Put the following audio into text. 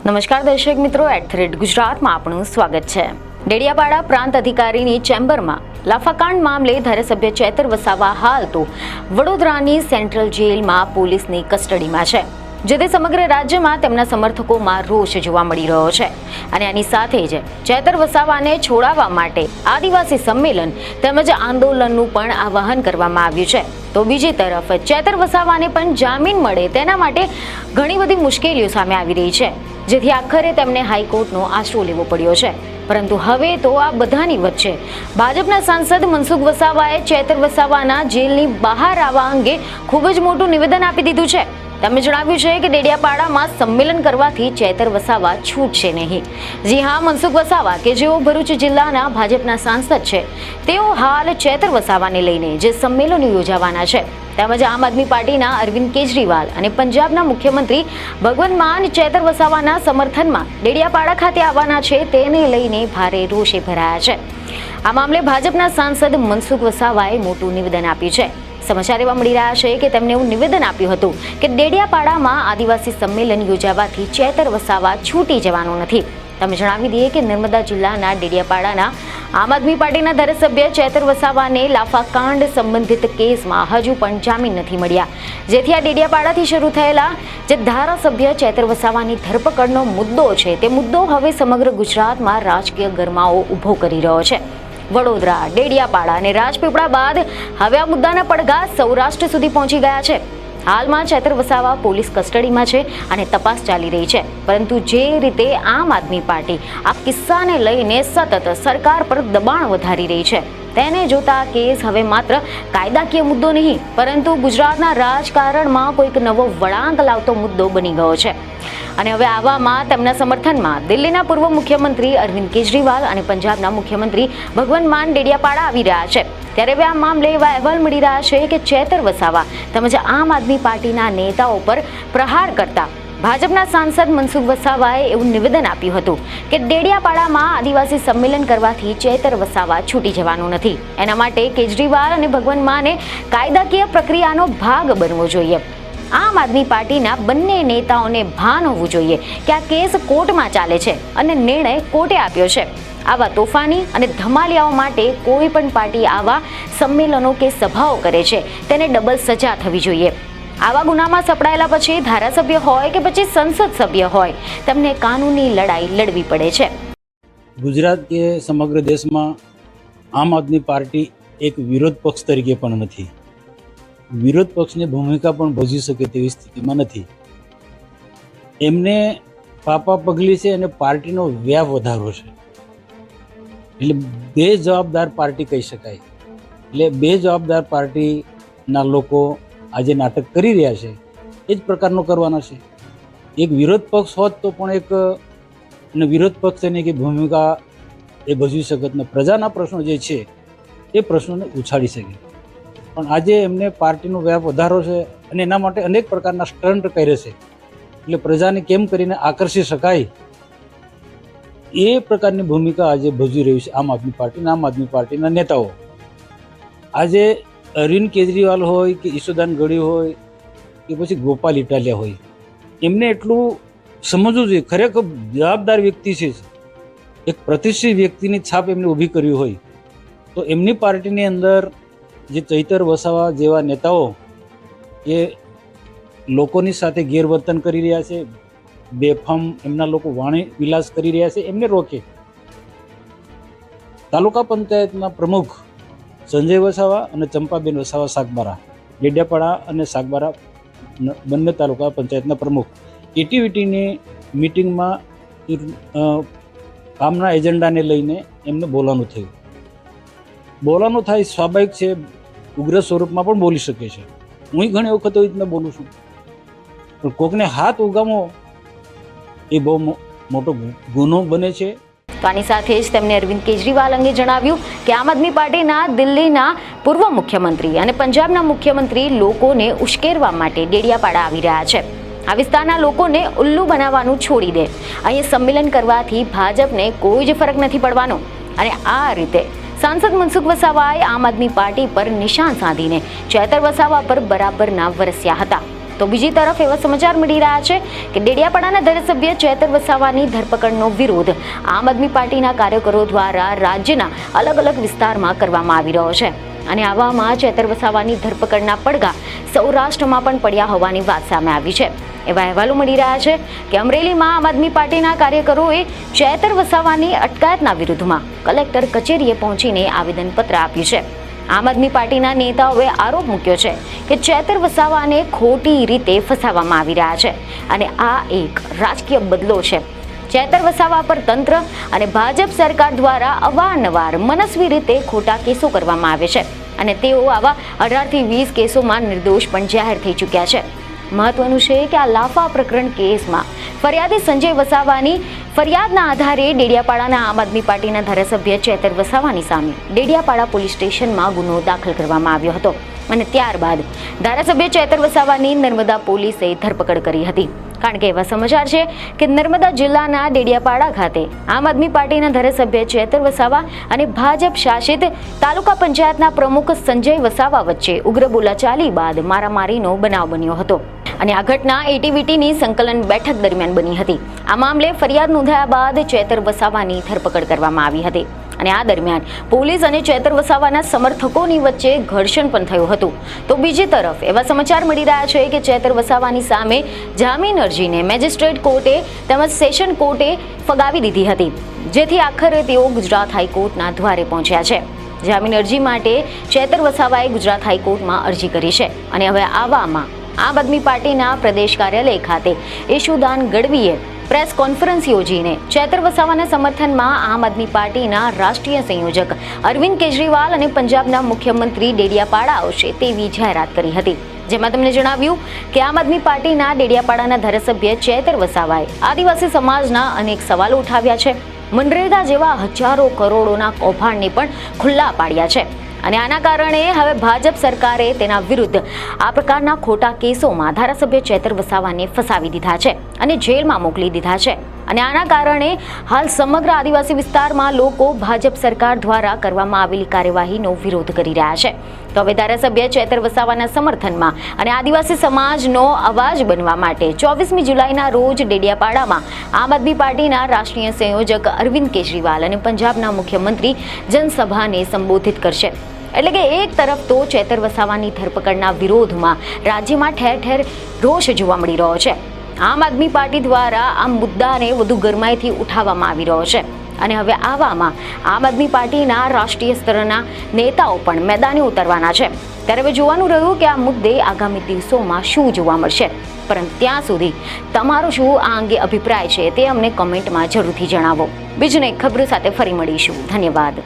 નમસ્કાર દર્શક મિત્રો, @ગુજરાતમાં આપનું સ્વાગત છે। ડેડિયાપાડા પ્રાંત અધિકારીની ચેમ્બરમાં લાફાકાંડ મામલે ધારાસભ્ય ચેતર વસાવા હાલ તો વડોદરાની સેન્ટ્રલ જેલમાં પોલીસની કસ્ટડીમાં છે, જેથી સમગ્ર રાજ્યમાં તેમના સમર્થકોમાં રોષ જોવા મળી રહ્યો છે અને આની સાથે જ ચેતર વસાવાને છોડાવવા માટે આદિવાસી સંમેલન તેમજ આંદોલનનું પણ આહ્વાન કરવામાં આવ્યું છે। તો બીજી તરફ ચેતર વસાવાને પણ જામીન મળે તેના માટે ઘણી બધી મુશ્કેલીઓ સામે આવી રહી છે, જેથી આખરે તેમને હાઈકોર્ટનો આશરો લેવો પડ્યો છે। પરંતુ હવે તો આ બધાની વચ્ચે ભાજપના સાંસદ મનસુખ વસાવાએ ચેતર વસાવાના જેલની બહાર આવવા અંગે ખૂબ જ મોટું નિવેદન આપી દીધું છે। તેમણે જણાવ્યું છે કે ડેડિયાપાડામાં સંમેલન કરવાથી ચેતર વસાવા છૂટશે નહીં। જી હા, મનસુખ વસાવા કે જેઓ ભરૂચ જિલ્લાના ભાજપના સાંસદ છે, તેઓ હાલ ચેતર વસાવાને લઈને જે સંમેલનો યોજાવાના છે તેમજ આમ આદમી પાર્ટીના અરવિંદ કેજરીવાલ અને પંજાબના મુખ્યમંત્રી ભગવંત માન ચેતર વસાવાના સમર્થનમાં ડેડિયાપાડા ખાતે આવવાના છે, તેને લઈને ભારે રોષે ભરાયા છે। આ મામલે ભાજપના સાંસદ મનસુખ વસાવાએ મોટું નિવેદન આપ્યું છે। સમાચાર એવા મળી રહ્યા છે કે તેમણે એવું નિવેદન આપ્યું હતું કે ડેડિયાપાડામાં આદિવાસી સંમેલન યોજાવાથી ચેતર વસાવા છૂટી જવાનો નથી। તમે જણાવી દઈએ કે નર્મદા જિલ્લાના ડેડિયાપાડાના આમ આદમી પાર્ટીના ધારાસભ્ય ચેતર વસાવાને લાફાકાંડ સંબંધિત કેસમાં હજુ પણ જામીન નથી મળ્યા, જેથી આ ડેડિયાપાડાથી શરૂ થયેલા જે ધારાસભ્ય ચેતર વસાવાની ધરપકડનો મુદ્દો છે, તે મુદ્દો હવે સમગ્ર ગુજરાતમાં રાજકીય ગરમાવો ઊભો કરી રહ્યો છે। વડોદરા, ડેડિયાપાડા અને રાજપીપળા બાદ હવે આ મુદ્દાના પડઘા સૌરાષ્ટ્ર સુધી પહોંચી ગયા છે। હાલમાં ચેતર વસાવા પોલીસ કસ્ટડીમાં છે અને તપાસ ચાલી રહી છે, પરંતુ જે રીતે આમ આદમી પાર્ટી આ કિસ્સાને લઈને સતત સરકાર પર દબાણ વધારી રહી છે, તેને જોતા આ કેસ હવે માત્ર કાયદાકીય મુદ્દો નહીં, પરંતુ ગુજરાતના રાજકારણમાં કોઈક નવો વળાંક લાવતો મુદ્દો બની ગયો છે। અને હવે આવામાં તેમના સમર્થનમાં દિલ્હીના પૂર્વ મુખ્યમંત્રી અરવિંદ કેજરીવાલ અને પંજાબના મુખ્યમંત્રી ભગવંત માન ડેડિયાપાડા આવી રહ્યા છે। ત્યારે હવે આ મામલે એવા અહેવાલ મળી રહ્યા છે કે ચેતર વસાવા તેમજ આમ આદમી પાર્ટીના નેતાઓ પર પ્રહાર કરતા ભાજપના સાંસદ મનસુખ વસાવાએ એવું નિવેદન આપ્યું હતું કે ડેડિયાપાડામાં આદિવાસી સંમેલન કરવાથી ચેતર વસાવા છૂટી જવાનું નથી। એના માટે કેજરીવાલ અને ભગવંત માને કાયદાકીય પ્રક્રિયાનો ભાગ બનવો જોઈએ। આમ આદમી પાર્ટીના બંને નેતાઓને ભાન હોવું જોઈએ કે આ કેસ કોર્ટમાં ચાલે છે અને નિર્ણય કોર્ટે આપ્યો છે। આવા તોફાની અને ધમાલિયાઓ માટે કોઈ પણ પાર્ટી આવા સંમેલનો કે સભાઓ કરે છે તેને ડબલ સજા થવી જોઈએ। આવા ગુનામાં સપડાયેલા પછી ધારાસભ્ય હોય કે પછી સંસદ સભ્ય હોય, તેમને કાનૂની લડાઈ લડવી પડે છે। ગુજરાત કે સમગ્ર દેશમાં આમ આદમી પાર્ટી એક વિરોધ પક્ષ તરીકે પણ નથી, વિરોધ પક્ષની ભૂમિકા પણ ભજવી શકે તેવી સ્થિતિમાં નથી। એમને પાપા પગલી છે અને પાર્ટીનો વ્યાપ વધારો છે, એટલે બે જવાબદાર પાર્ટી કહી શકાય। એટલે બે જવાબદાર પાર્ટીના લોકો આજે નાટક કરી રહ્યા છે, એ જ પ્રકારનો કરવાના છે। એક વિરોધ પક્ષ હોત તો પણ એક વિરોધ પક્ષની કે ભૂમિકા એ ભજવી શકત ને પ્રજાના પ્રશ્નો જે છે એ પ્રશ્નોને ઉછાળી શકે, પણ આજે એમને પાર્ટીનો વ્યાપ વધારો છે અને એના માટે અનેક પ્રકારના સ્ટન્ટ કરે છે। એટલે પ્રજાને કેમ કરીને આકર્ષી શકાય એ પ્રકારની ભૂમિકા આજે ભજવી રહ્યું છે આમ આદમી પાર્ટીના નેતાઓ। આજે અરવિંદ કેજરીવાલ હોય કે ઈશુદાન ગઢવી હોય કે પછી ગોપાલ ઇટાલિયા હોય, એમને એટલું સમજવું જોઈએ, ખરેખર જવાબદાર વ્યક્તિ છે, એક પ્રતિષ્ઠિત વ્યક્તિની છાપ એમને ઊભી કરવી હોય તો એમની પાર્ટીની અંદર જે ચેતર વસાવા જેવા નેતાઓ એ લોકોની સાથે ગેરવર્તન કરી રહ્યા છે, બેફામ એમના લોકો વાણી વિલાસ કરી રહ્યા છે, એમને રોકે। તાલુકા પંચાયતના પ્રમુખ સંજય વસાવા અને ચંપાબેન વસાવા સાગબારા, ડેડિયાપાડા અને સાગબારા બંને તાલુકા પંચાયતના પ્રમુખ એટીવીટીની મિટિંગમાં કામના એજન્ડાને લઈને એમને બોલવાનું થયું। બોલવાનું થાય સ્વાભાવિક છે, ઉગ્ર સ્વરૂપમાં પણ બોલી શકે છે, હું ઘણી વખત એવી રીતના બોલું છું, પણ કોકને હાથ ઉગામો એ બહુ મોટો ગુનો બને છે। તો આની સાથે જ તેમણે અરવિંદ કેજરીવાલ અંગે જણાવ્યું કે આમ આદમી પાર્ટીના દિલ્હીના પૂર્વ મુખ્યમંત્રી અને પંજાબના મુખ્યમંત્રી લોકોને ઉશ્કેરવા માટે ડેડિયાપાડા આવી રહ્યા છે। આ વિસ્તારના લોકોને ઉલ્લુ બનાવવાનું છોડી દે। અહીં સંમેલન કરવાથી ભાજપને કોઈ જ ફરક નથી પડવાનો। અને આ રીતે સાંસદ મનસુખ વસાવાએ આમ આદમી પાર્ટી પર નિશાન સાધીને ચેતર વસાવા પર બરાબરના વરસ્યા હતા। તો બીજી તરફ એવા સમાચાર મળી રહ્યા છે કે ડેડિયાપાડાના ધારાસભ્ય ચેતર વસાવાની ધરપકડનો વિરોધ આમ આદમી પાર્ટીના કાર્યકરો દ્વારા રાજ્યના અલગ અલગ વિસ્તારમાં કરવામાં આવી રહ્યો છે અને આવામાં ચેતર વસાવાની ધરપકડના પડઘા સૌરાષ્ટ્રમાં પણ પડ્યા હોવાની વાત સામે આવી છે. એવા અહેવાલો મળી રહ્યા છે કે અમરેલીમાં આમ આદમી પાર્ટીના કાર્યકરોએ ચેતર વસાવાની અટકાયતના વિરુદ્ધમાં કલેક્ટર કચેરીએ પહોંચીને આવેદનપત્ર આપ્યું છે. આમ આદમી પાર્ટીના નેતાઓએ આરોપ મૂક્યો છે કે ચેતર વસાવાને ખોટી રીતે ફસાવવામાં આવી રહ્યા છે અને આ એક રાજકીય બદલો છે. ચેતર વસાવા પર તંત્ર અને ભાજપ સરકાર દ્વારા અવારનવાર મનસ્વી રીતે ખોટા કેસો કરવામાં આવે છે અને તેઓ આવા 18 થી 20 કેસોમાં નિર્દોષ પણ જાહેર થઈ ચૂક્યા છે. મહત્વનું છે કે આ લાફા પ્રકરણ કેસમાં ફરિયાદી સંજય વસાવાની ફરિયાદના આધારે ડેડિયાપાડાના આમ આદમી પાર્ટીના ધારાસભ્ય ચેતર વસાવાની સામે ડેડિયાપાડા પોલીસ સ્ટેશનમાં ગુનો દાખલ કરવામાં આવ્યો હતો અને ત્યારબાદ ધારાસભ્ય ચેતર વસાવાની નર્મદા પોલીસે ધરપકડ કરી હતી. કારણ કે એવા સમાચાર છે કે નર્મદા જિલ્લાના ડેડિયાપાડા ખાતે આમ આદમી પાર્ટીના ધારાસભ્ય ચેતર વસાવા અને ભાજપ શાસિત તાલુકા પંચાયતના પ્રમુખ સંજય વસાવા વચ્ચે ઉગ્ર બોલાચાલી બાદ મારામારીનો બનાવ બન્યો હતો અને આ ઘટના એટીવીટીની સંકલન બેઠક દરમિયાન બની હતી. આ મામલે ફરિયાદ નોંધાયા બાદ ચેતર વસાવાની ધરપકડ કરવામાં આવી હતી અને આ દરમિયાન પોલીસ અને ચેતર વસાવાના સમર્થકોની વચ્ચે ઘર્ષણ પણ થયું હતું. તો બીજી તરફ એવા સમાચાર મળી રહ્યા છે કે ચેતર વસાવાની સામે જામીન અરજીને મેજિસ્ટ્રેટ કોર્ટે તેમજ સેશન કોર્ટે ફગાવી દીધી હતી, જેથી આખરે તેઓ ગુજરાત હાઈકોર્ટના દ્વારે પહોંચ્યા છે. જામીન અરજી માટે ચેતર વસાવાએ ગુજરાત હાઈકોર્ટમાં અરજી કરી છે અને હવે આવામાં આમ આદમી પાર્ટીના પ્રદેશ કાર્યાલય ખાતે ઈશુદાન ગઢવીએ પ્રેસ કોન્ફરન્સ યોજીને ચેતર વસાવાના સમર્થનમાં આમ આદમી પાર્ટીના રાષ્ટ્રીય સંયોજક અરવિંદ કેજરીવાલ અને પંજાબના મુખ્યમંત્રી ડેડિયાપાડા આવશે તેવી જાહેરાત કરી હતી. જેમાં તમને જણાવ્યું કે આમ આદમી પાર્ટીના ડેડિયાપાડાના ધારાસભ્ય ચેતર વસાવાએ આદિવાસી સમાજના અનેક સવાલો ઉઠાવ્યા છે. મનરેગા જેવા હજારો કરોડોના કૌભાંડને પણ ખુલ્લા પાડ્યા છે અને આના કારણે હવે ભાજપ સરકારે તેના વિરુદ્ધ આ પ્રકારના ખોટા કેસોમાં ધારાસભ્ય ચેતર વસાવાને ફસાવી દીધા છે અને જેલમાં મોકલી દીધા છે અને આના કારણે હાલ સમગ્ર આદિવાસી વિસ્તારમાં લોકો ભાજપ સરકાર દ્વારા કરવામાં આવેલી કાર્યવાહીનો વિરોધ કરી રહ્યા છે. તો હવે ધારાસભ્ય ચેતર વસાવાના સમર્થનમાં અને આદિવાસી સમાજનો અવાજ બનવા માટે 24મી જુલાઈના રોજ ડેડિયાપાડામાં આમ આદમી પાર્ટીના રાષ્ટ્રીય સંયોજક અરવિંદ કેજરીવાલ અને પંજાબના મુખ્યમંત્રી જનસભાને સંબોધિત કરશે. એટલે કે એક તરફ તો ચેતર વસાવાની ધરપકડના વિરોધમાં રાજ્યમાં ઠેર ઠેર રોષ જોવા મળી રહ્યો છે. આમ આદમી પાર્ટી દ્વારા આ મુદ્દાને વધુ ગરમાઈથી ઉઠાવવામાં આવી રહ્યો છે અને હવે આવામાં આમ આદમી પાર્ટીના રાષ્ટ્રીય સ્તરના નેતાઓ પણ મેદાને ઉતરવાના છે. ત્યારે હવે જોવાનું રહ્યું કે આ મુદ્દે આગામી દિવસોમાં શું જોવા મળશે. પરંતુ ત્યાં સુધી તમારો શું આ અંગે અભિપ્રાય છે તે અમને કોમેન્ટમાં જરૂરથી જણાવો. બીજને ખબર સાથે ફરી મળીશું. ધન્યવાદ.